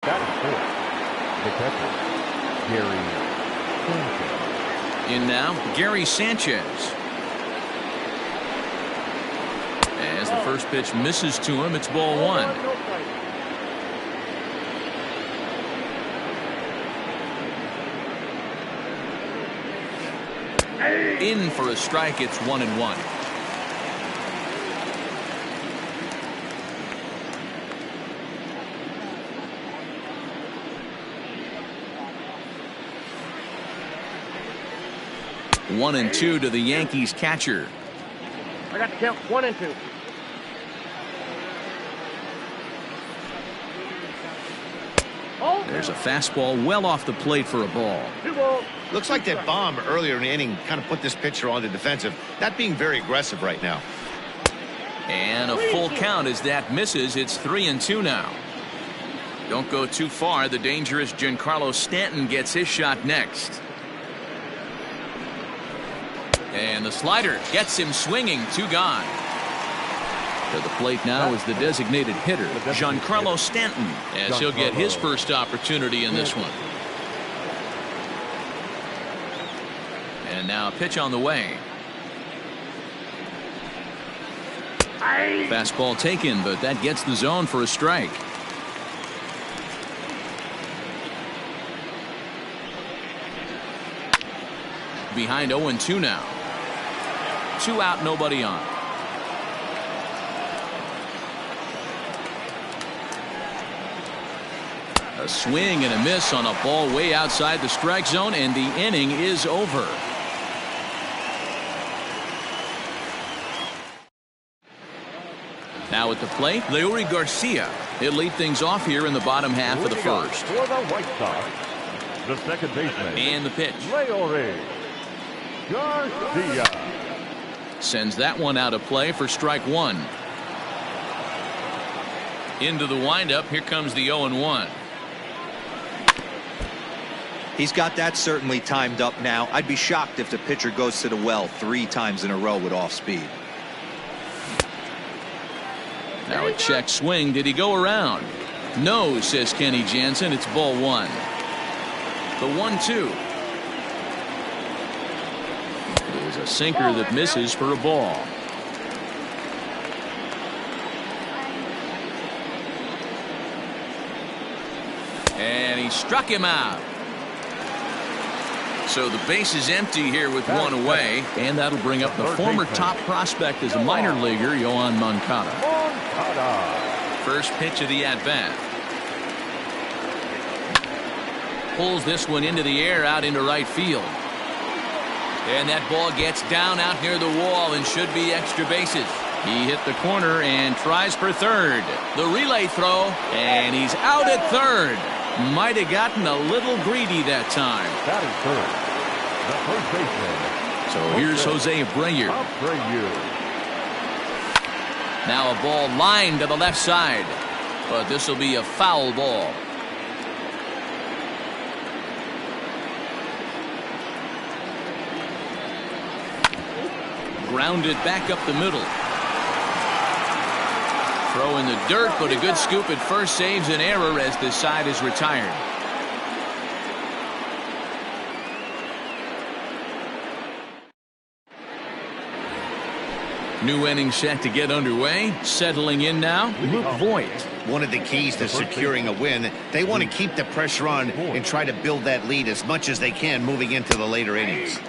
That is fourth. The catcher, Gary Sanchez. In now, Gary Sanchez. As the first pitch misses to him, it's ball one. In for a strike, it's 1-1. One and two to the Yankees catcher. I got to count 1 and 2. There's a fastball well off the plate for a ball. 2 balls. Looks like that bomb earlier in the inning kind of put this pitcher on the defensive. Not being very aggressive right now. And a full count as that misses. It's 3-2 now. Don't go too far. The dangerous Giancarlo Stanton gets his shot next. And the slider gets him swinging. 2 gone. To the plate now is the designated hitter, Giancarlo Stanton, as he'll get his first opportunity in this one. And now a pitch on the way. Fastball taken, but that gets the zone for a strike. Behind 0-2 now. 2 out, nobody on. A swing and a miss on a ball way outside the strike zone, and the inning is over. Now at the plate, Leury Garcia. He'll lead things off here in the bottom half of the first. For the White Sox, the second baseman. And the pitch. Leury Garcia. Sends that one out of play for strike one. Into the windup. Here comes the 0-1. He's got that certainly timed up now. I'd be shocked if the pitcher goes to the well 3 times in a row with off speed. Now a check swing. Did he go around? No, says Kenny Jansen. It's ball one. The 1-2. Is a sinker that misses for a ball. And he struck him out. So the base is empty here with 1 away, and that'll bring up the former top prospect as a minor leaguer, Yoán Moncada. First pitch of the at-bat. Pulls this one into the air out into right field. And that ball gets down out near the wall and should be extra bases. He hit the corner and tries for third. The relay throw, and he's out at third. Might have gotten a little greedy that time. That is third. The first baseman. So here's Jose Abreu. Now a ball lined to the left side, but this will be a foul ball. Grounded back up the middle. Throw in the dirt, but a good scoop at first saves an error as the side is retired. New inning set to get underway. Settling in now, Luke Voit. One of the keys to securing a win, they want to keep the pressure on and try to build that lead as much as they can moving into the later innings.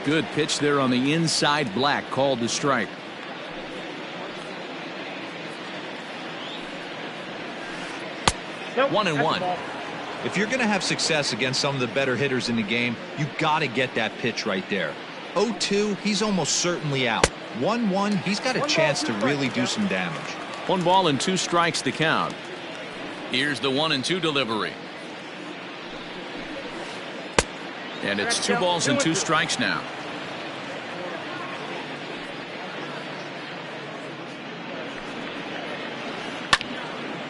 Good pitch there on the inside black, called the strike. Nope. 1-1. If you're going to have success against some of the better hitters in the game, you got to get that pitch right there. 0-2, he's almost certainly out. 1-1, he's got a chance to really do some damage. 1 ball and 2 strikes to count. Here's the 1-2 delivery. And it's 2 balls and 2 strikes now.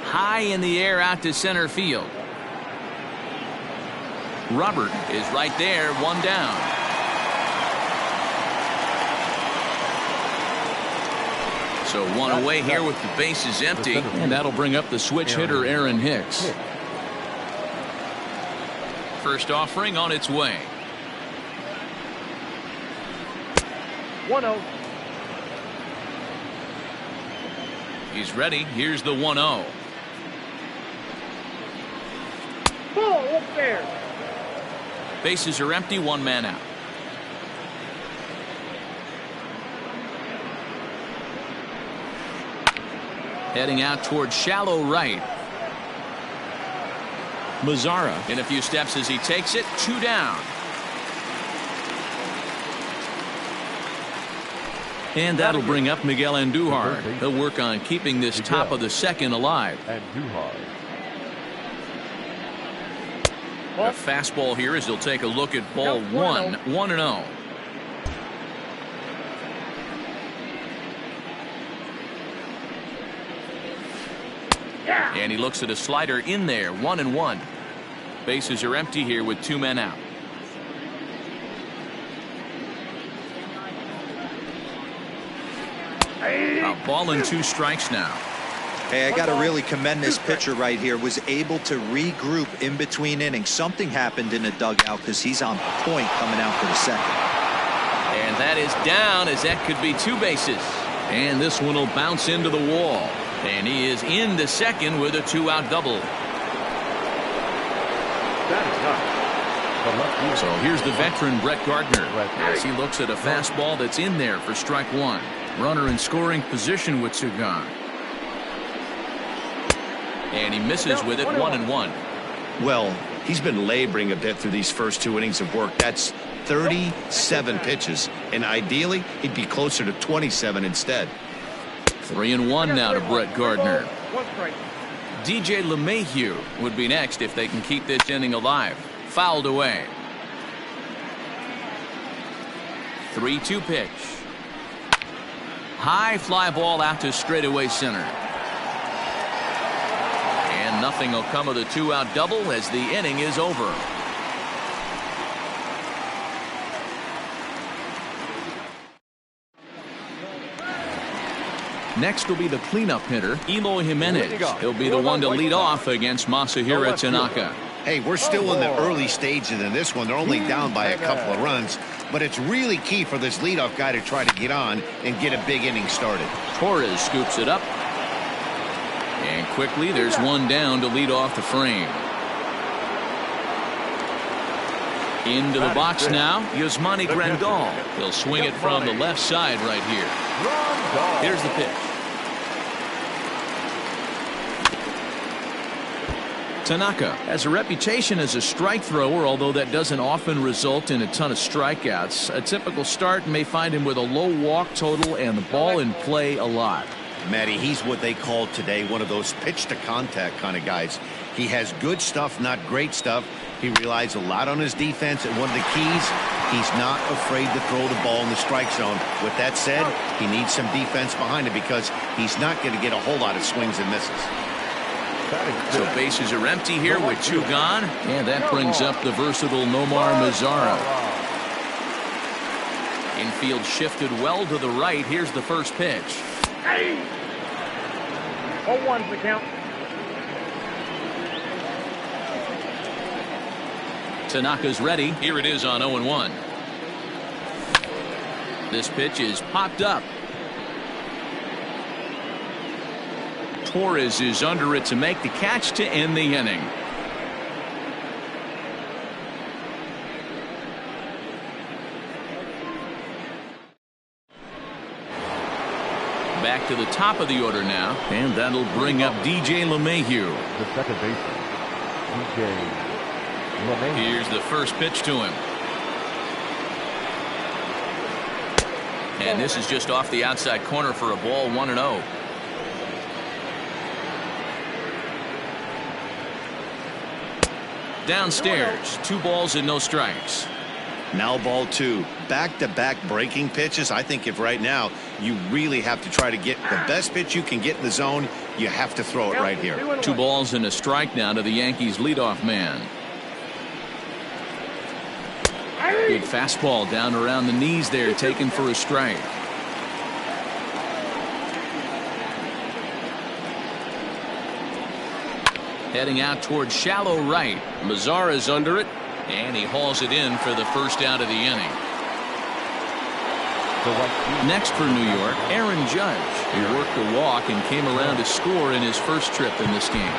High in the air out to center field. Robert is right there, 1 down. So 1 away here with the bases empty, and that'll bring up the switch hitter Aaron Hicks. First offering on its way. 1-0. He's ready. Here's the 1-0. Ball up there. Bases are empty, one man out. Heading out towards shallow right. Mazzara in a few steps as he takes it. 2 down. And that'll bring up Miguel Andujar. He'll work on keeping this top of the second alive. Andujar. A fastball here as he'll take a look at ball 1. 1-0. And he looks at a slider in there. 1-1. Bases are empty here with 2 men out. A ball and 2 strikes now. Hey, I got to really commend this pitcher right here. Was able to regroup in between innings. Something happened in the dugout because he's on point coming out for the second. And that is down as that could be 2 bases. And this one will bounce into the wall. And he is into second with a 2-out double. So here's the veteran Brett Gardner as he looks at a fastball that's in there for strike 1. Runner in scoring position with 2 gone. And he misses with it. 1-1. Well, he's been laboring a bit through these first 2 innings of work. That's 37 pitches, and ideally he'd be closer to 27 instead. 3-1 now to Brett Gardner. DJ LeMahieu would be next if they can keep this inning alive. Fouled away. 3-2 pitch. High fly ball out to straightaway center. And nothing will come of the 2-out double as the inning is over. Next will be the cleanup hitter, Eloy Jimenez. He'll be the one to lead off against Masahiro Tanaka. Hey, we're still in the early stages in this one. They're only down by a couple of runs, but it's really key for this leadoff guy to try to get on and get a big inning started. Torres scoops it up. And quickly there's one down to lead off the frame. Into the box now, Yasmani Grandal. He'll swing it from the left side right here. Here's the pitch. Tanaka has a reputation as a strike thrower, although that doesn't often result in a ton of strikeouts. A typical start may find him with a low walk total and the ball in play a lot. Matty, he's what they call today one of those pitch to contact kind of guys. He has good stuff, not great stuff. He relies a lot on his defense, and one of the keys, he's not afraid to throw the ball in the strike zone. With that said, he needs some defense behind him because he's not going to get a whole lot of swings and misses. So bases are empty here with 2 gone, and that brings up the versatile Nomar Mazzara. Infield shifted well to the right. Here's the first pitch. 0-1's the count. Tanaka's ready. Here it is on 0-1. This pitch is popped up. Torres is under it to make the catch to end the inning. Back to the top of the order now, and that'll bring up DJ LeMahieu. The second baseman, DJ LeMahieu. Here's the first pitch to him. And this is just off the outside corner for a ball. 1-0. Downstairs, 2 balls and no strikes. Now ball 2. Back-to-back breaking pitches. I think if right now you really have to try to get the best pitch you can get in the zone, you have to throw it right here. 2 balls and a strike now to the Yankees leadoff man. Good fastball down around the knees there, taken for a strike. Heading out towards shallow right. Mazzara's under it. And he hauls it in for the first out of the inning. Next for New York, Aaron Judge. He worked a walk and came around to score in his first trip in this game.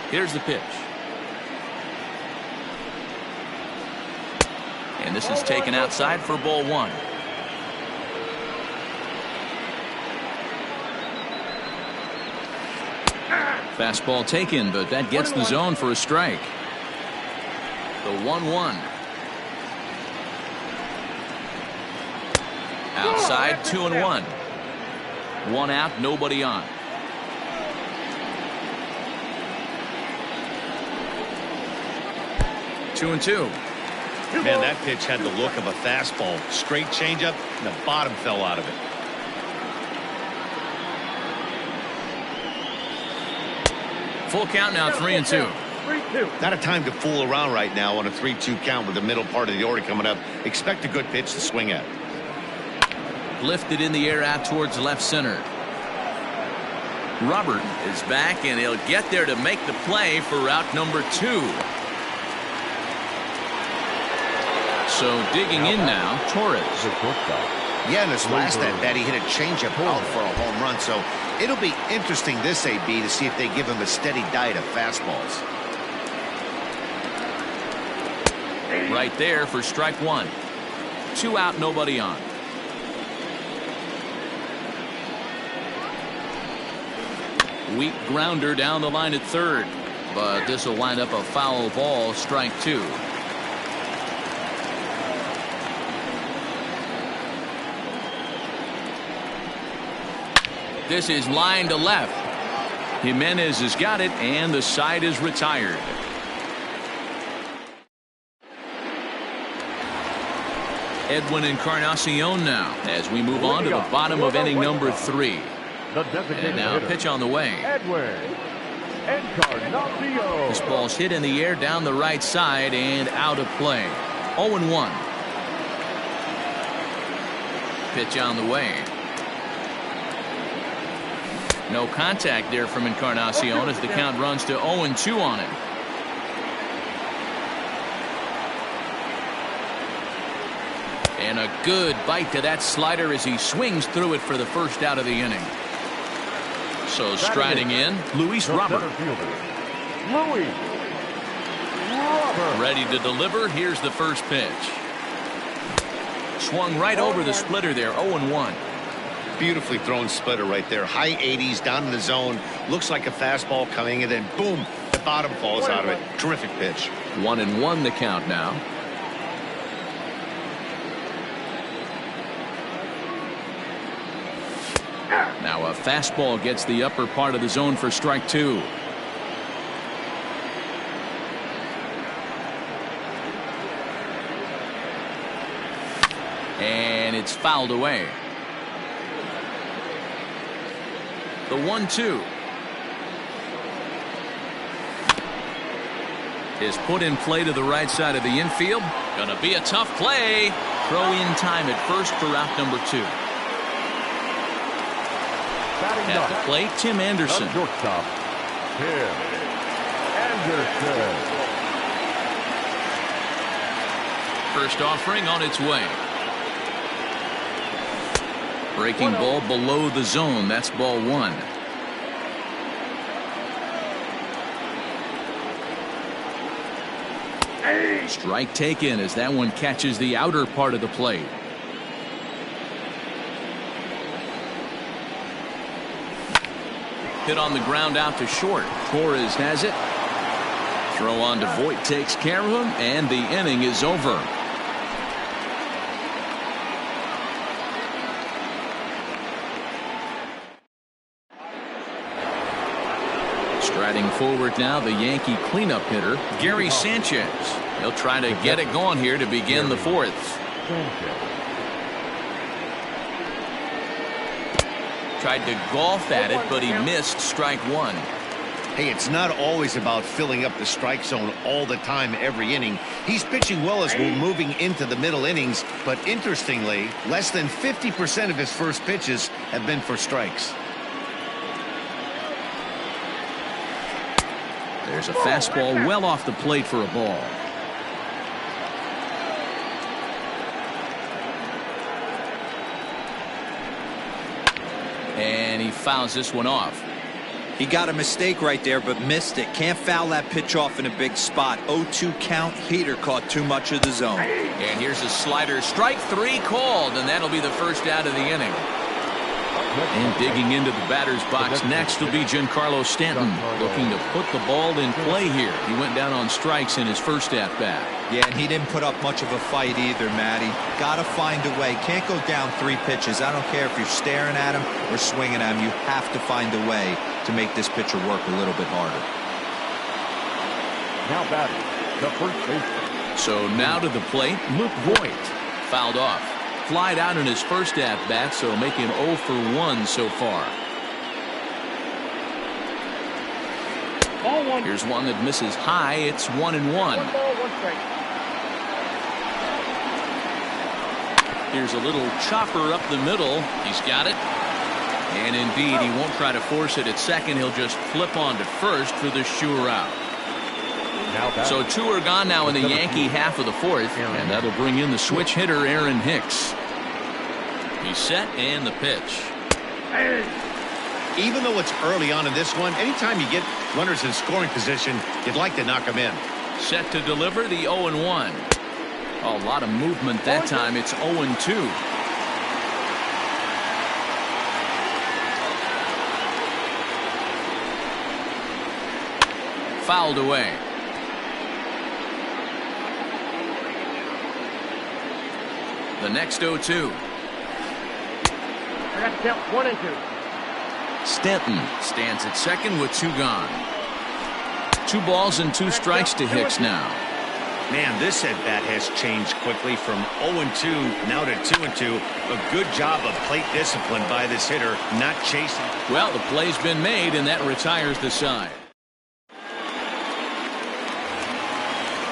Here's the pitch. And this is taken outside for ball one. Fastball taken, but that gets the zone for a strike. The 1-1. Outside, 2-1. One out, nobody on. 2-2. Man, that pitch had the look of a fastball. Straight changeup, and the bottom fell out of it. Full count now, 3-2. 3-2. Not a time to fool around right now on a 3-2 count with the middle part of the order coming up. Expect a good pitch to swing at. Lifted in the air out towards left center. Robert is back, and he'll get there to make the play for route number 2. So digging in now, Torres. Yeah, in his last at bat, he hit a changeup out for a home run. So it'll be interesting this AB to see if they give him a steady diet of fastballs. Right there for strike one. 2 out, nobody on. Weak grounder down the line at third, but this will wind up a foul ball, strike 2. This is line to left. Jimenez has got it, and the side is retired. Edwin Encarnacion now as we move on to the bottom of inning number 3. And now a pitch on the way. Edwin Encarnacion. This ball's hit in the air down the right side and out of play. 0-1. Pitch on the way. No contact there from Encarnacion as the count runs to 0-2 on him. And a good bite to that slider as he swings through it for the first out of the inning. So striding in, Luis Robert. Ready to deliver. Here's the first pitch. Swung right over the splitter there. 0-1. Beautifully thrown splitter right there. High 80s down in the zone. Looks like a fastball coming, and then boom, the bottom falls out of it. Terrific pitch. 1-1 the count now. Now a fastball gets the upper part of the zone for strike 2. And it's fouled away. The 1-2 is put in play to the right side of the infield. Gonna be a tough play. Throw in time at first for route number 2. At the plate, Tim Anderson. Shortstop, Tim Anderson. First offering on its way. Breaking ball below the zone. That's ball 1. Strike taken as that one catches the outer part of the plate. Hit on the ground out to short. Torres has it. Throw on to Voit takes care of him, and the inning is over. Striding forward now, the Yankee cleanup hitter, Gary Sanchez. He'll try to get it going here to begin the 4th. Tried to golf at it, but he missed strike one. Hey, it's not always about filling up the strike zone all the time every inning. He's pitching well as we're moving into the middle innings, but interestingly, less than 50% of his first pitches have been for strikes. There's a fastball well off the plate for a ball. And he fouls this one off. He got a mistake right there, but missed it. Can't foul that pitch off in a big spot. 0-2 count. Heater caught too much of the zone. And here's a slider. Strike three called, and that'll be the first out of the inning. And digging into the batter's box next will be Giancarlo Stanton, looking to put the ball in play here. He went down on strikes in his first at-bat. Yeah, and he didn't put up much of a fight either, Matty. Got to find a way. Can't go down 3 pitches. I don't care if you're staring at him or swinging at him. You have to find a way to make this pitcher work a little bit harder. Now batting, the first baseman. So now to the plate, Luke Voigt. Fouled off. Flied out in his first at-bat, so making 0 for 1 so far. Ball one. Here's one that misses high. It's 1-1. 1 ball, 1 strike. Here's a little chopper up the middle. He's got it. And indeed, he won't try to force it at second. He'll just flip on to first for the sure out. So 2 are gone now in the Yankee half of the fourth, and that'll bring in the switch hitter, Aaron Hicks. He's set, and the pitch. Even though it's early on in this one, anytime you get runners in scoring position, you'd like to knock them in. Set to deliver the 0-1. A lot of movement that time. It's 0-2. Fouled away. The next 0-2. I got to count 1 and 2. Stanton stands at second with 2 gone. 2 balls and 2 strikes to Hicks now. Man, this at-bat has changed quickly from 0-2 now to 2-2. A good job of plate discipline by this hitter, not chasing. Well, the play's been made, and that retires the side.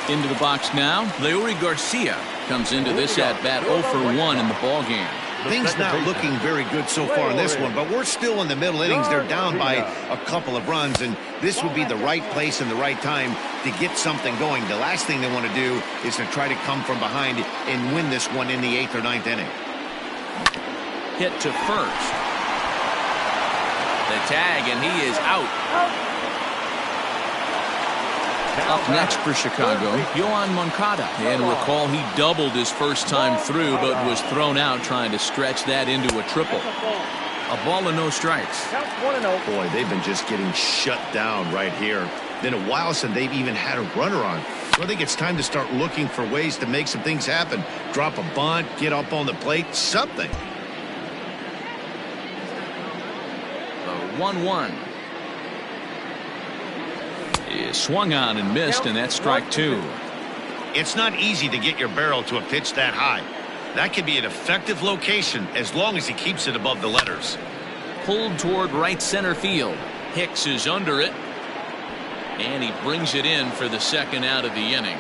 Into the box now, Leury Garcia comes into this at-bat 0 for 1 in the ballgame. Things not looking very good so far in this one, but we're still in the middle innings. They're down by a couple of runs, and this would be the right place and the right time to get something going. The last thing they want to do is to try to come from behind and win this one in the 8th or 9th inning. Hit to first. The tag, and he is out. Up next for Chicago, Yoan Moncada. And recall, he doubled his first time through, but was thrown out trying to stretch that into a triple. A ball and no strikes. Count 1-0. Boy, they've been just getting shut down right here. Been a while since they've even had a runner on. So I think it's time to start looking for ways to make some things happen. Drop a bunt, get up on the plate, something. The 1-1. Is swung on and missed, and that's strike 2. It's not easy to get your barrel to a pitch that high. That could be an effective location as long as he keeps it above the letters. Pulled toward right center field. Hicks is under it, and he brings it in for the second out of the inning.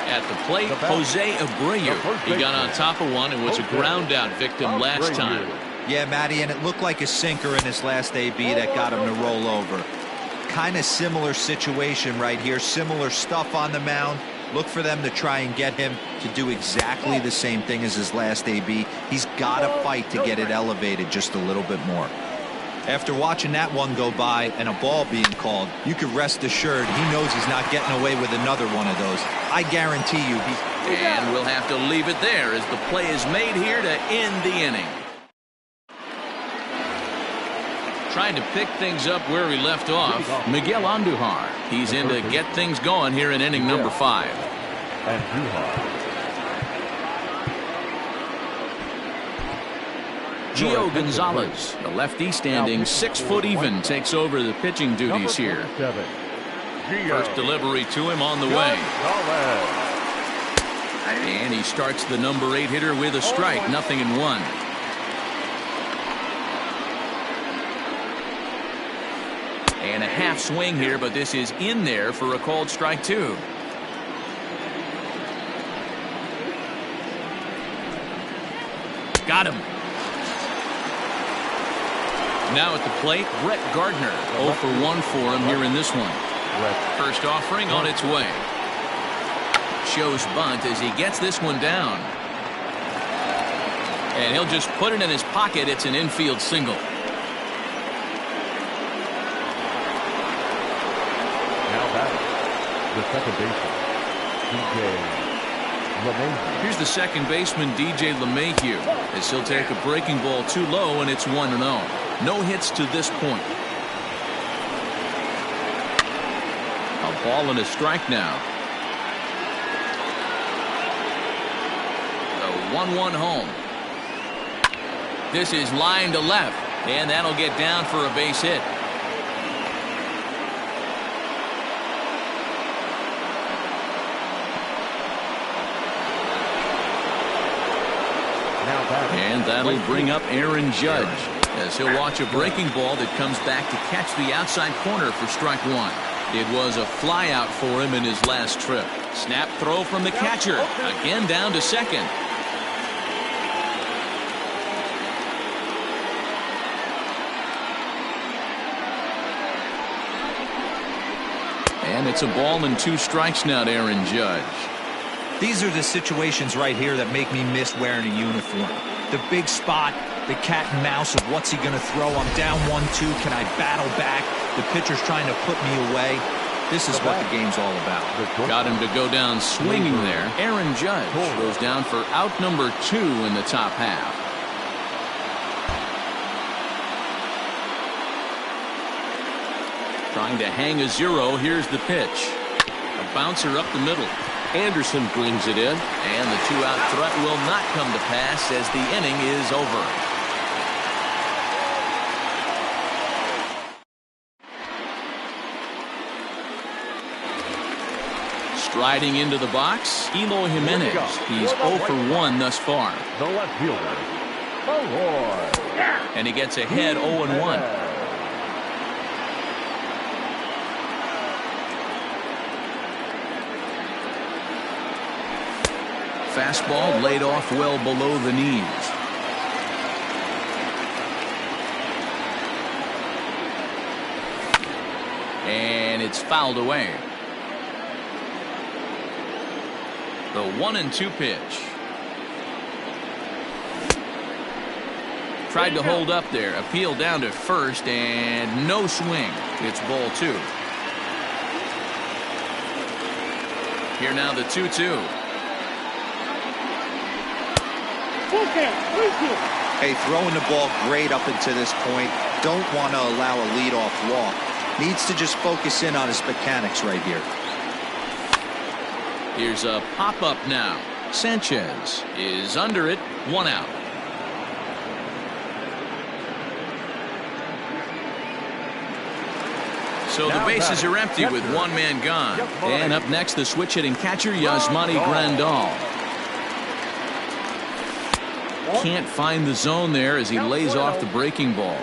At the plate, Jose Abreu. He got on top of one and was a ground out victim last time. Yeah, Matty, and it looked like a sinker in his last AB that got him to roll over. Kind of similar situation right here. Similar stuff on the mound. Look for them to try and get him to do exactly the same thing as his last AB. He's got to fight to get it elevated just a little bit more. After watching that one go by and a ball being called, you can rest assured he knows he's not getting away with another one of those. I guarantee you he's... And we'll have to leave it there as the play is made here to end the inning. Trying to pick things up where we left off, Miguel Andujar. He's in to get things going here in inning number 5. Gio Gonzalez, the lefty standing 6 foot even, takes over the pitching duties here. First delivery to him on the way. And he starts the number 8 hitter with a strike. 0-1. And a half swing here, but this is in there for a called strike 2. Got him. Now at the plate, Brett Gardner. 0 for 1 for him here in this one. First offering on its way. Shows bunt as he gets this one down. And he'll just put it in his pocket. It's an infield single. Now batting, the second baseman, DJ LeMahieu. Here's the second baseman, DJ LeMahieu, as he'll take a breaking ball too low, and it's 1-0. No hits to this point. A ball and a strike now. The 1-1 home. This is line to left, and that'll get down for a base hit. And that'll bring up Aaron Judge, as he'll watch a breaking ball that comes back to catch the outside corner for strike 1. It was a fly out for him in his last trip. Snap throw from the catcher. Again down to second. And it's a ball and 2 strikes now to Aaron Judge. These are the situations right here that make me miss wearing a uniform. The big spot, the cat and mouse of what's he going to throw. I'm down 1-2. Can I battle back? The pitcher's trying to put me away. This is what the game's all about. Got him to go down swinging there. Aaron Judge goes down for out number 2 in the top half. Trying to hang a 0. Here's the pitch. A bouncer up the middle. Anderson brings it in, and the 2-out threat will not come to pass as the inning is over. Striding into the box, Eloy Jimenez. He's 0 for 1 thus far. The left fielder, Eloy. And he gets ahead 0-1. Fastball laid off well below the knees. And it's fouled away. The 1-2 pitch. Tried to hold up there. Appeal down to first, and no swing. It's ball 2. Here now the 2-2. Hey, throwing the ball great up until this point. Don't want to allow a leadoff walk. Needs to just focus in on his mechanics right here. Here's a pop-up now. Sanchez is under it. 1 out. So the bases are empty with 1 man gone. And up next, the switch-hitting catcher, Yasmani Grandal. Can't find the zone there as he lays off the breaking ball.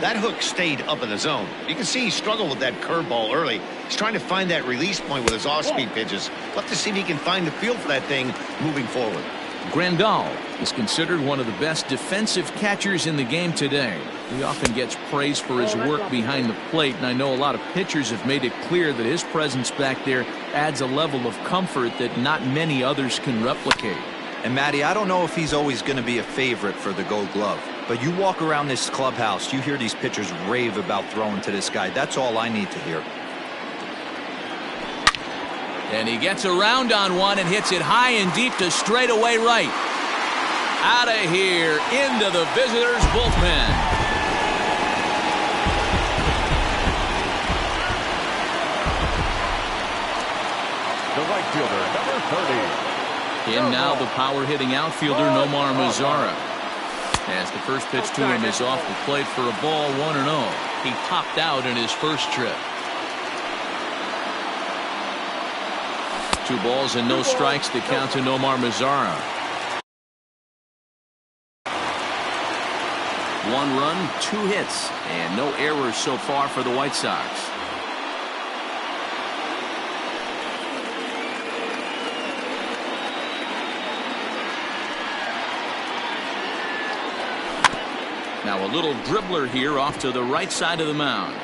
That hook stayed up in the zone. You can see he struggled with that curveball early. He's trying to find that release point with his off-speed pitches. We'll have to see if he can find the feel for that thing moving forward. Grandal is considered one of the best defensive catchers in the game today. He often gets praise for his work behind the plate, and I know a lot of pitchers have made it clear that his presence back there adds a level of comfort that not many others can replicate. And Matty, I don't know if he's always going to be a favorite for the Gold Glove, but you walk around this clubhouse, you hear these pitchers rave about throwing to this guy. That's all I need to hear. And he gets around on one and hits it high and deep to straightaway right. Out of here, into the visitors' bullpen. The right fielder, number 30. In now the power-hitting outfielder, Nomar Mazara. As the first pitch to him is off the plate for a ball, 1-0. He popped out in his first trip. 2 balls and no strikes to count to Nomar Mazara. 1 run, 2 hits, and no errors so far for the White Sox. Now a little dribbler here off to the right side of the mound.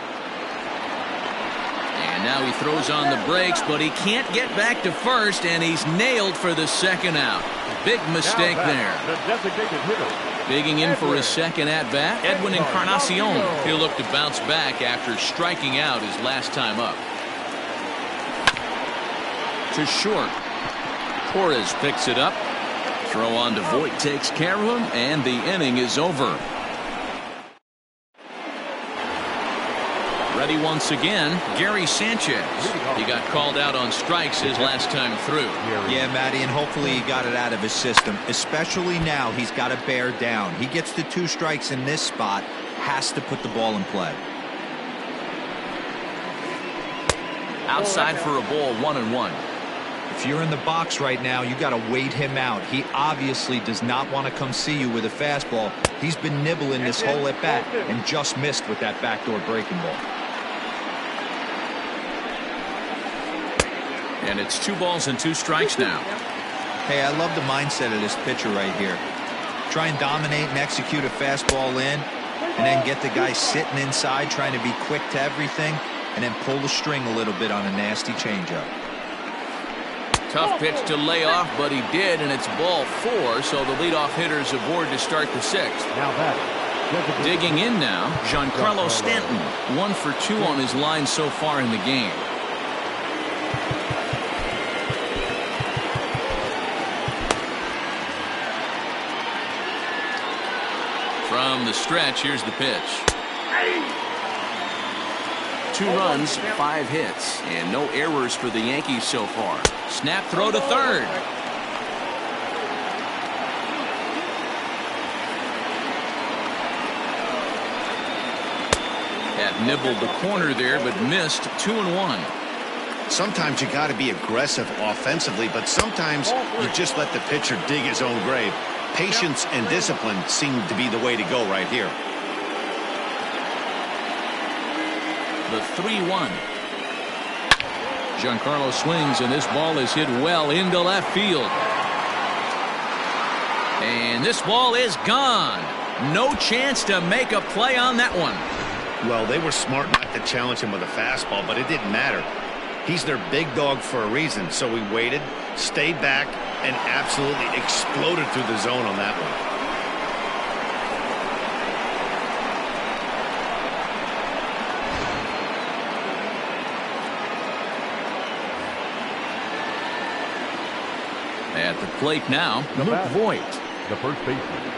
And now he throws on the brakes, but he can't get back to first, and he's nailed for the second out. Big mistake there. The designated hitter. Digging in for his second at-bat, Edwin Encarnacion. He'll look to bounce back after striking out his last time up. To short. Torres picks it up. Throw on to Voit takes care of him, and the inning is over. Ready once again, Gary Sanchez. He got called out on strikes his last time through. Yeah, Matty, and hopefully he got it out of his system. Especially now, he's got to bear down. He gets the 2 strikes in this spot, has to put the ball in play. Outside for a ball, 1-1. If you're in the box right now, you got to wait him out. He obviously does not want to come see you with a fastball. He's been nibbling this whole at bat and just missed with that backdoor breaking ball. And it's 2 balls and 2 strikes now. Hey, I love the mindset of this pitcher right here. Try and dominate and execute a fastball in, and then get the guy sitting inside trying to be quick to everything, and then pull the string a little bit on a nasty changeup. Tough pitch to lay off, but he did, and it's ball 4, so the leadoff hitter's aboard to start the 6th. Now batting. Digging in now, Giancarlo Stanton. 1 for 2 on his line so far in the game. From the stretch, here's the pitch. 2 runs, 5 hits, and no errors for the Yankees so far. Snap throw to third. That nibbled the corner there, but missed. 2-1. Sometimes you got to be aggressive offensively, but sometimes you just let the pitcher dig his own grave. Patience and discipline seem to be the way to go right here. The 3-1. Giancarlo swings, and this ball is hit well into left field. And this ball is gone. No chance to make a play on that one. Well, they were smart not to challenge him with a fastball, but it didn't matter. He's their big dog for a reason, so he waited, stayed back, and absolutely exploded through the zone on that one. At the plate now, Luke Voit. The first baseman.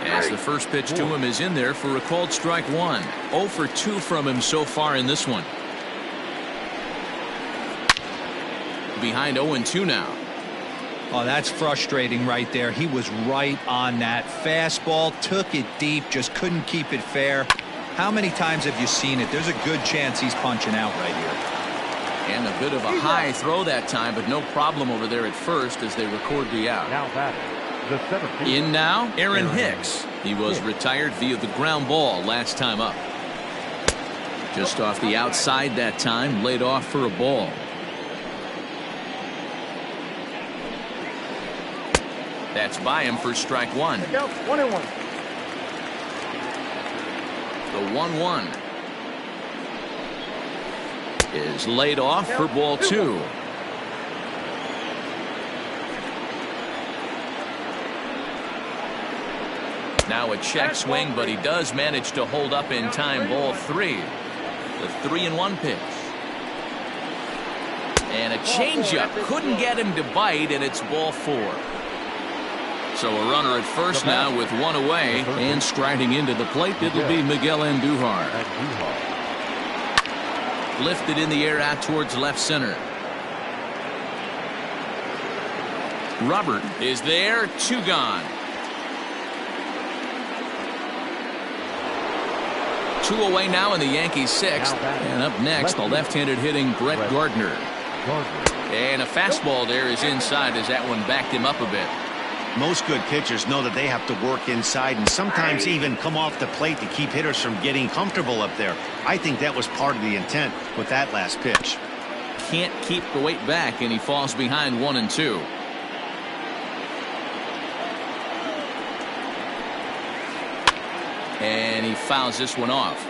As the first pitch to him is in there for a called strike 1. 0 for 2 from him so far in this one. Behind 0-2 now. Oh, that's frustrating right there. He was right on that fastball, took it deep, just couldn't keep it fair. How many times have you seen it? There's a good chance he's punching out right here. And a bit of a high throw that time, but no problem over there at first as they record the out. Now batting. The center fielder. In now, Aaron Hicks. He was retired via the ground ball last time up. Just off the outside that time, laid off for a ball. That's by him for strike 1. 1-1. The 1-1 is laid off for ball 2. Now a check swing, but he does manage to hold up in time. Ball 3. The 3-1 pitch. And a changeup couldn't get him to bite, and it's ball 4. So a runner at first now with 1 away, and striding into the plate, it'll be Miguel Andujar. Lifted in the air out towards left center. Robert is there, 2 gone. 2 away now in the Yankees 6th. And up next, the left-handed hitting Brett Gardner. And a fastball there is inside as that one backed him up a bit. Most good pitchers know that they have to work inside and sometimes even come off the plate to keep hitters from getting comfortable up there. I think that was part of the intent with that last pitch. Can't keep the weight back, and he falls behind 1-2. And he fouls this one off.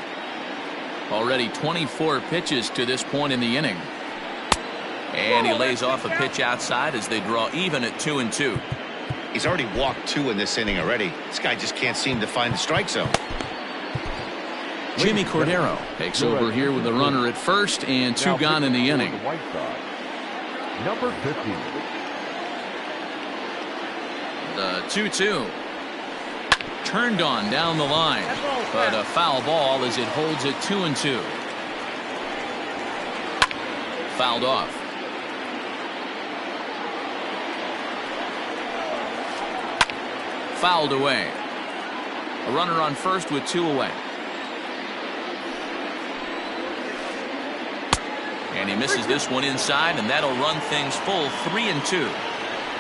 Already 24 pitches to this point in the inning. And he lays off a pitch outside as they draw even at 2-2. He's already walked 2 in this inning already. This guy just can't seem to find the strike zone. Jimmy Cordero takes over here with a runner at first and 2 gone in the inning. Number 50. The 2-2. Turned on down the line, but a foul ball as it holds it 2-2. Fouled off. Fouled away. A runner on first with 2 away. And he misses this one inside, and that'll run things full 3-2.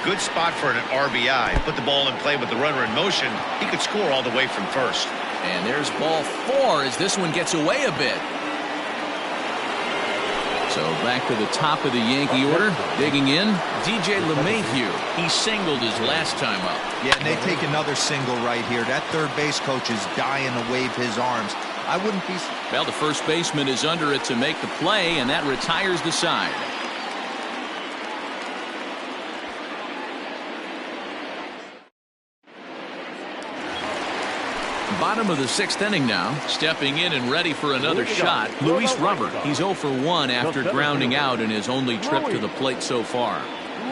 Good spot for an RBI. Put the ball in play with the runner in motion. He could score all the way from first. And there's ball 4 as this one gets away a bit. So back to the top of the Yankee order. Digging in, DJ LeMahieu. He singled his last time up. Yeah, and they take another single right here. That third base coach is dying to wave his arms. I wouldn't be... Well, the first baseman is under it to make the play, and that retires the side. Bottom of the 6th inning now. Stepping in and ready for another shot, Luis Robert. He's 0 for 1 after grounding out in his only trip to the plate so far.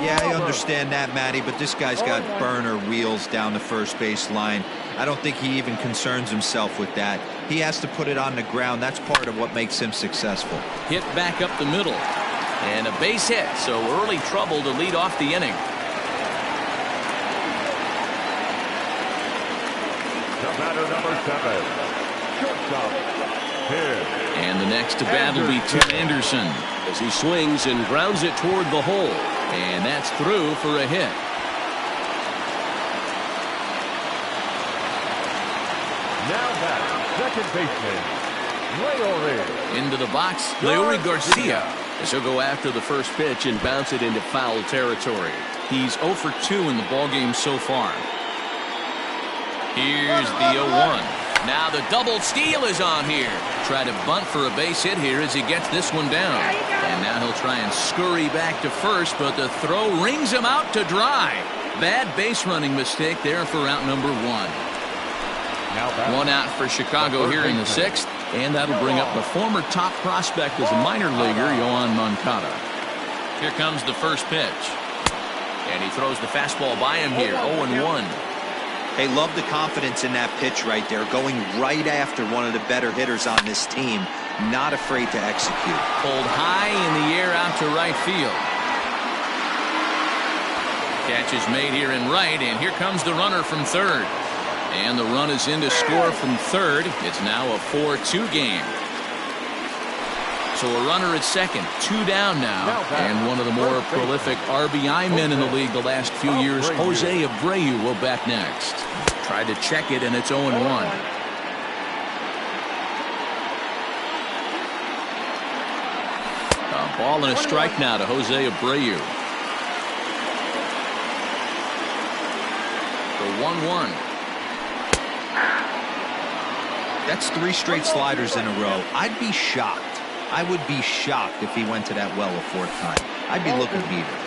Yeah, I understand that, Matty, but this guy's got burner wheels down the first base line. I don't think he even concerns himself with that. He has to put it on the ground. That's part of what makes him successful. Hit back up the middle. And a base hit, so early trouble to lead off the inning. The batter, number 7. Shortstop, Tim. And the next to bat will be Tim Anderson as he swings and grounds it toward the hole. And that's through for a hit. Now back, second baseman, Leori. Into the box, Leori Garcia, as he'll go after the first pitch and bounce it into foul territory. He's 0 for 2 in the ballgame so far. Here's the 0-1. Now the double steal is on here. Try to bunt for a base hit here as he gets this one down. And now he'll try and scurry back to first, but the throw rings him out to dry. Bad base running mistake there for out number 1. One out for Chicago here in the 6th, and that'll bring up the former top prospect as a minor leaguer, Yoan Moncada. Here comes the first pitch. And he throws the fastball by him here, 0-1. Hey, love the confidence in that pitch right there, going right after one of the better hitters on this team, not afraid to execute. Pulled high in the air out to right field. Catch is made here in right, and here comes the runner from third. And the run is in to score from third. It's now a 4-2 game. So a runner at second, 2 down now. And one of the more prolific RBI men in the league the last few years, Jose Abreu, will bat next. Tried to check it, and it's 0-1. A ball and a strike now to Jose Abreu. The 1-1. That's 3 straight sliders in a row. I'd be shocked. I would be shocked if he went to that well a 4th time. I'd be looking to beat him.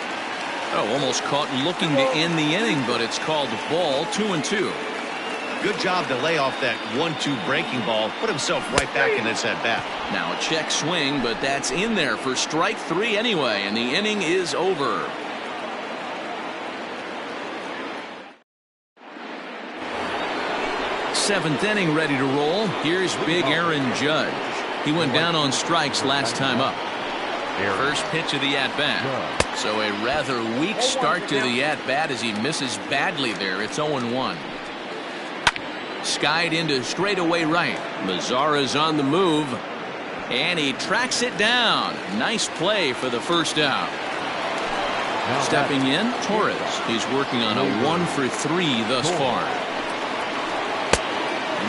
Oh, almost caught looking to end the inning, but it's called ball, 2-2. Good job to lay off that 1-2 breaking ball. Put himself right back in this at-bat. Now a check swing, but that's in there for strike 3 anyway, and the inning is over. Seventh inning ready to roll. Here's big Aaron Judge. He went down on strikes last time up. First pitch of the at-bat. So a rather weak start to the at-bat as he misses badly there. It's 0-1. Skied into straightaway right. Mazara's on the move. And he tracks it down. Nice play for the first out. Stepping in, Torres. He's working on a 1-for-3 thus far.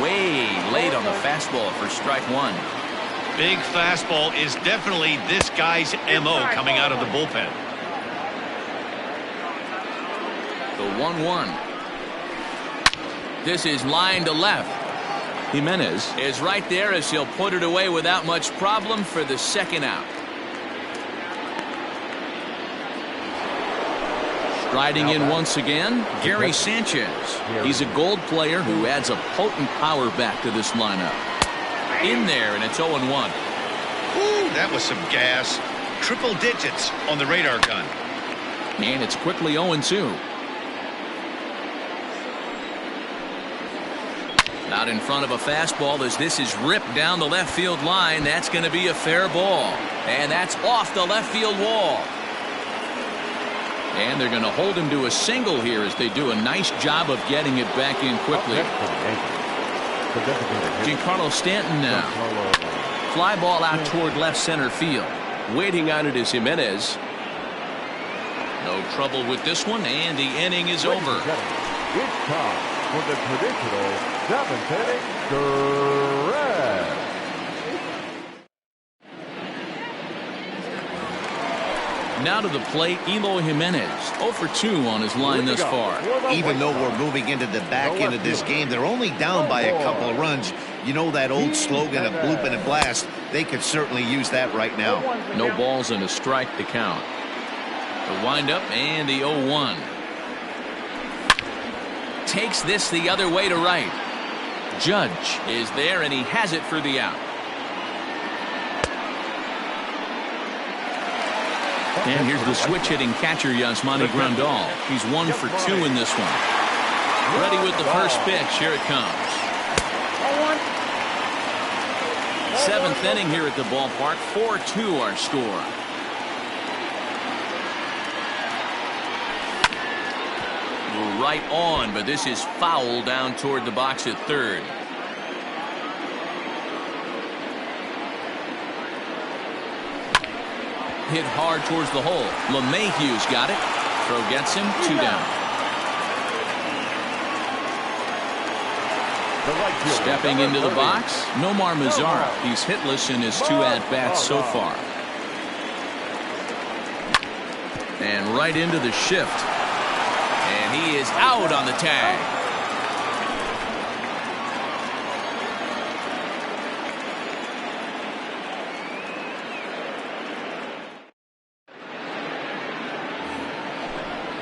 Way late on the fastball for strike one. Big fastball is definitely this guy's MO coming out of the bullpen. The 1-1. This is line to left. Jimenez is right there as he'll put it away without much problem for the second out. Striding in once again, Gary Sanchez. He's a gold player who adds a potent power back to this lineup. In there, and it's 0-1. Ooh, that was some gas. Triple digits on the radar gun. And it's quickly 0-2. Out in front of a fastball as this is ripped down the left field line. That's going to be a fair ball. And that's off the left field wall. And they're going to hold him to a single here as they do a nice job of getting it back in quickly. Giancarlo Stanton now. Fly ball out toward left center field. Waiting on it is Jimenez. No trouble with this one, and the inning is over. It's time for the traditional seventh inning stretch. Now to the plate, Eloy Jimenez. 0 for 2 on his line thus far. Even though we're moving into the back end of this game, they're only down by a couple of runs. You know that old slogan of bloop and a blast. They could certainly use that right now. No balls and a strike to count. The windup and the 0-1. Takes this the other way to right. Judge is there, and he has it for the out. And here's the switch-hitting catcher, Yasmani Grandal. He's 1 for 2 in this one. Ready with the first pitch. Here it comes. 7th inning here at the ballpark. 4-2 our score. Right on, but this is foul down toward the box at third. Hit hard towards the hole. LeMahieu's got it. Throw gets him. 2 down. Stepping into the box, Nomar Mazara. He's hitless in his 2 at-bats so far. And right into the shift. And he is out on the tag.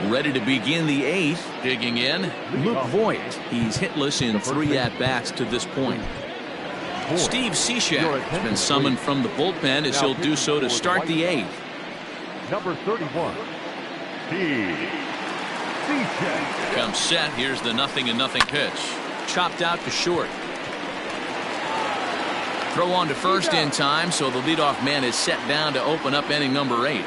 Ready to begin the 8th. Digging in, Luke Voigt. He's hitless in 3 at-bats to this point. Steve Cishek has been summoned from the bullpen as he'll do so to start the 8th. Number 31, Steve Cishek. Comes set. Here's the 0-0 pitch. Chopped out to short. Throw on to first in time, so the leadoff man is set down to open up inning number 8.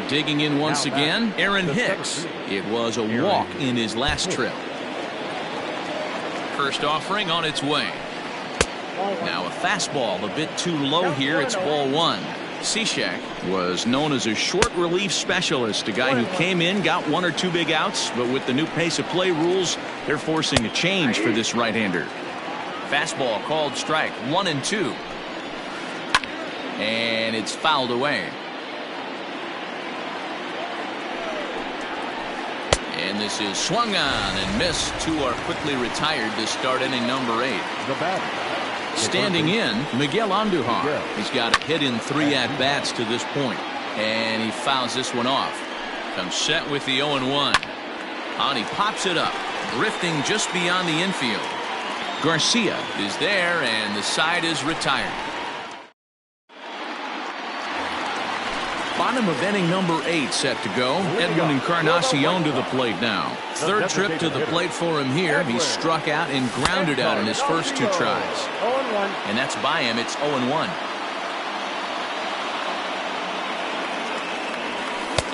Digging in once again, Aaron Hicks. It was a walk in his last trip. First offering on its way. Now a fastball a bit too low here. It's ball 1. Cishek was known as a short relief specialist, a guy who came in, got 1 or 2 big outs, but with the new pace of play rules, they're forcing a change for this right-hander. Fastball called strike 1-2. And it's fouled away. And this is swung on and missed. 2 are quickly retired to start inning number 8. The batter. Standing in, Miguel Andujar. He's got a hit in 3 at-bats to this point. And he fouls this one off. Comes set with the 0-1. And he pops it up, drifting just beyond the infield. Garcia is there, and the side is retired. Bottom of inning number 8 set to go. Edwin Encarnacion to the plate now. 3rd trip to the plate for him here. He's struck out and grounded out in his first 2 tries. And that's by him. It's 0-1.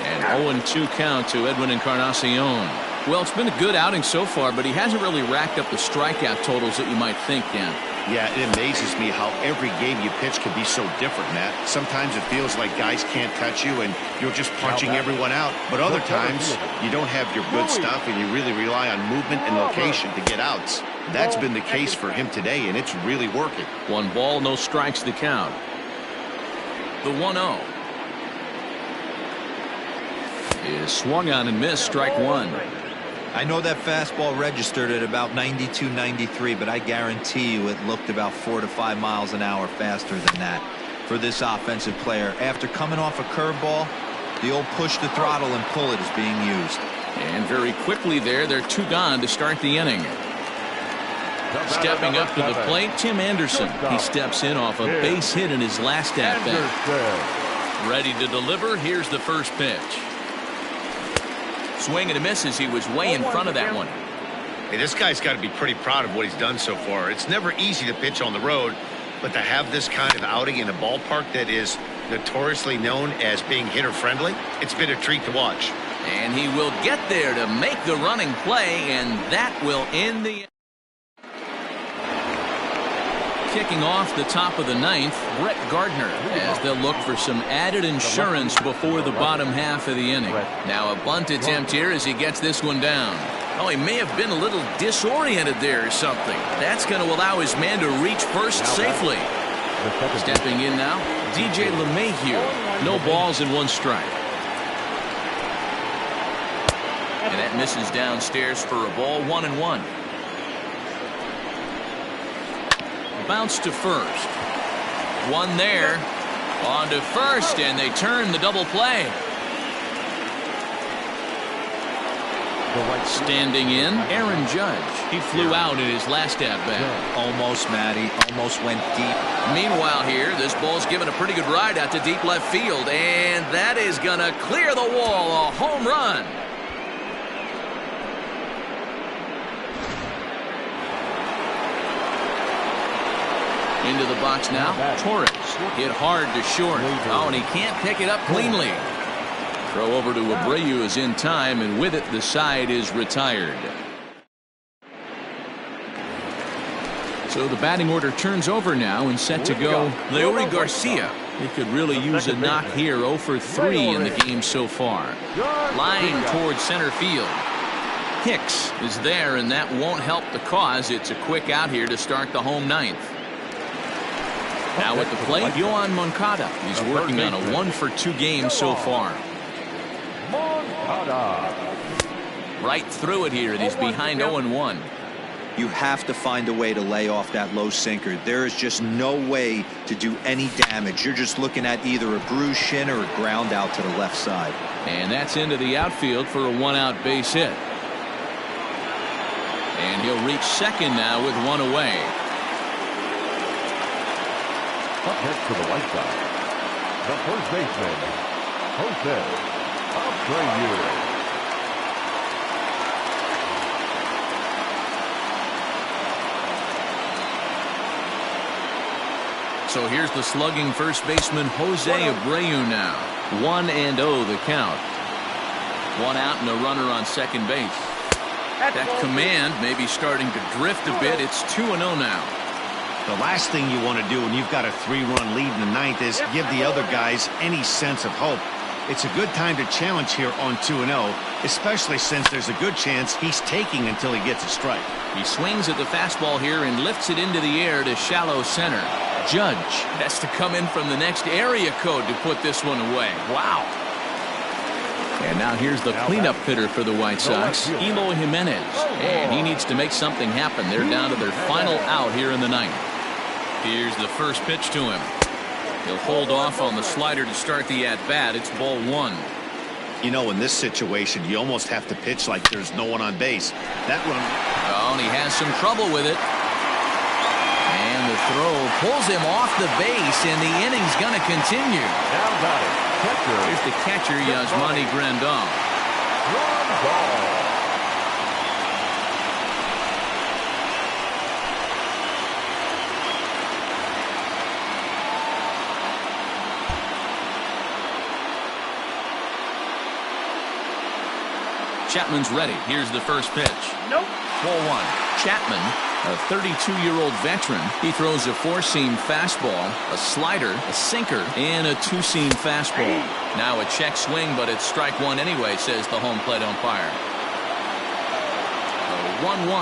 And 0-2 count to Edwin Encarnacion. Well, it's been a good outing so far, but he hasn't really racked up the strikeout totals that you might think, Dan. Yeah, it amazes me how every game you pitch can be so different, Matt. Sometimes it feels like guys can't touch you and you're just punching everyone out. But other times, you don't have your good stuff and you really rely on movement and location to get outs. That's been the case for him today, and it's really working. 1 ball, no strikes the count. The 1-0 is swung on and missed, strike 1. I know that fastball registered at about 92, 93, but I guarantee you it looked about 4 to 5 miles an hour faster than that for this offensive player. After coming off a curveball, the old push the throttle and pull it is being used. And very quickly there, they're 2 gone to start the inning. Stepping up to the plate, Tim Anderson. He steps in off a base hit in his last at-bat. Ready to deliver. Here's the first pitch. Swing and a miss as he was way in front of that one. Hey, this guy's got to be pretty proud of what he's done so far. It's never easy to pitch on the road, but to have this kind of outing in a ballpark that is notoriously known as being hitter-friendly, it's been a treat to watch. And he will get there to make the running play, and that will end the... Kicking off the top of the 9th, Brett Gardner, as they'll look for some added insurance before the bottom half of the inning. Now a bunt attempt here as he gets this one down. Oh, he may have been a little disoriented there or something. That's going to allow his man to reach first safely. Stepping in now, DJ LeMahieu. No balls and 1 strike. And that misses downstairs for a ball, 1-1. Bounce to first. 1 there. On to first, and they turn the double play. Standing in, Aaron Judge. He flew out in his last at-bat. Almost, Matty. Almost went deep. Meanwhile here, this ball's given a pretty good ride out to deep left field, and that is going to clear the wall. A home run. Into the box now, Torres hit hard to short. Oh, and he can't pick it up cleanly. Throw over to Abreu is in time, and with it, the side is retired. So the batting order turns over now and set to go. Leury Garcia. He could really use a knock here. 0 for 3 in the game so far. Line towards center field. Hicks is there, and that won't help the cause. It's a quick out here to start the home 9th. Now at the plate, Yohan Moncada. He's working on a 1 for 2 game so far. Right through it here, and he's behind 0-1. You have to find a way to lay off that low sinker. There is just no way to do any damage. You're just looking at either a bruised shin or a ground out to the left side. And that's into the outfield for a 1-out base hit. And he'll reach second now with 1 away. Up next to the White Sox, the first baseman, Jose Abreu. So here's the slugging first baseman Jose Abreu now. 1-0 the count. 1 out and a runner on second base. That command may be starting to drift a bit. It's 2-0 now. The last thing you want to do when you've got a 3-run lead in the 9th is give the other guys any sense of hope. It's a good time to challenge here on 2-0, especially since there's a good chance he's taking until he gets a strike. He swings at the fastball here and lifts it into the air to shallow center. Judge has to come in from the next area code to put this one away. Wow. And now here's the cleanup hitter for the White Sox, Eloy Jimenez. And he needs to make something happen. They're down to their final out here in the 9th. Here's the first pitch to him. He'll hold off on the slider to start the at-bat. It's ball 1. You know, in this situation, you almost have to pitch like there's no one on base. That run... Oh, and he has some trouble with it. And the throw pulls him off the base, and the inning's going to continue. Now got it. Here's the catcher, Yasmani Grandal. Chapman's ready. Here's the first pitch. Nope. Ball one. Chapman, a 32-year-old veteran. He throws a four-seam fastball, a slider, a sinker, and a two-seam fastball. Now a check swing, but it's strike one anyway, says the home plate umpire. 1-1.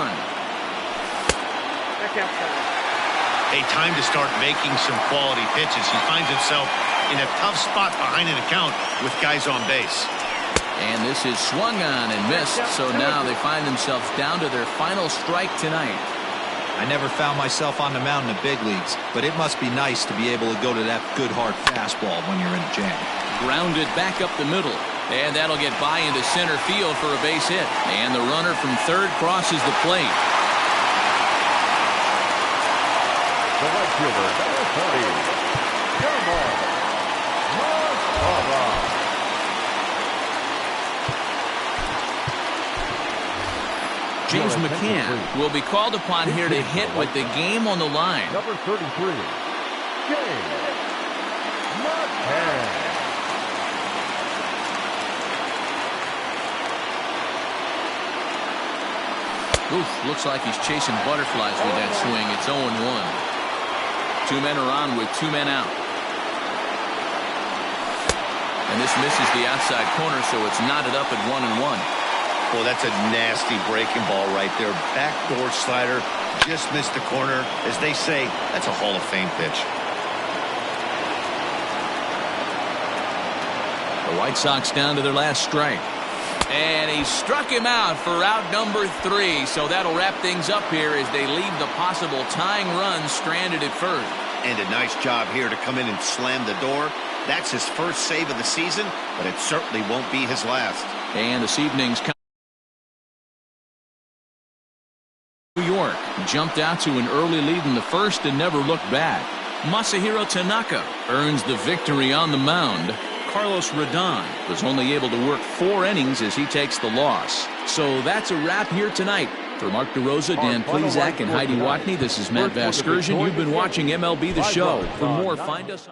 Back outside. A time to start making some quality pitches. He finds himself in a tough spot behind an account with guys on base. And this is swung on and missed, so now they find themselves down to their final strike tonight. I never found myself on the mound in the big leagues, but it must be nice to be able to go to that good hard fastball when you're in a jam. Grounded back up the middle, and that'll get by into center field for a base hit. And the runner from third crosses the plate. The right fielder, number 40, Germán Marcelo. James McCann will be called upon here to hit with the game on the line. Number 33, James McCann. Oof, looks like he's chasing butterflies with that swing. It's 0-1. Two men are on with two men out. And this misses the outside corner, so it's knotted up at 1-1. Well, that's a nasty breaking ball right there. Backdoor slider, just missed the corner. As they say, that's a Hall of Fame pitch. The White Sox down to their last strike. And he struck him out for out number 3. So that'll wrap things up here as they leave the possible tying run stranded at first. And a nice job here to come in and slam the door. That's his first save of the season, but it certainly won't be his last. And this evening's New York jumped out to an early lead in the first and never looked back. Masahiro Tanaka earns the victory on the mound. Carlos Rodon was only able to work 4 innings as he takes the loss. So that's a wrap here tonight. For Mark DeRosa, Dan Plesac, and Heidi Watney, this is Matt Vasgersian. You've been watching MLB The Show. For more, find us...